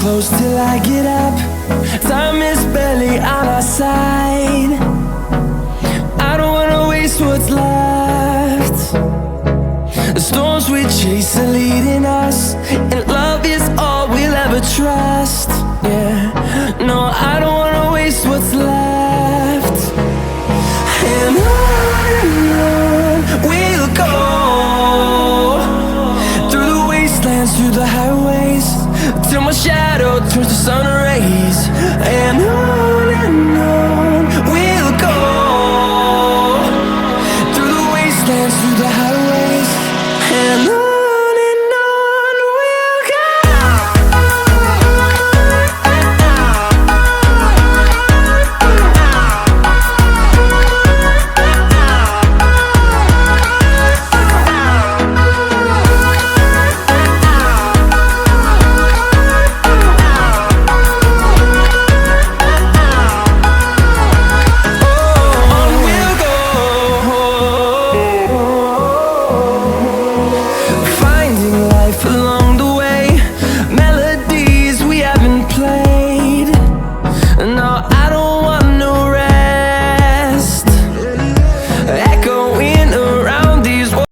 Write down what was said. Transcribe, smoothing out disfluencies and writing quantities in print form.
close till I get up. Time is barely on our side. I don't wanna waste what's left. The storms we chase are leading us, and love is all we'll ever trust. Yeah, no, I don't wanna waste what's left. And on we'll go, through the wastelands, through the highways, till my shadow turns to sun rays.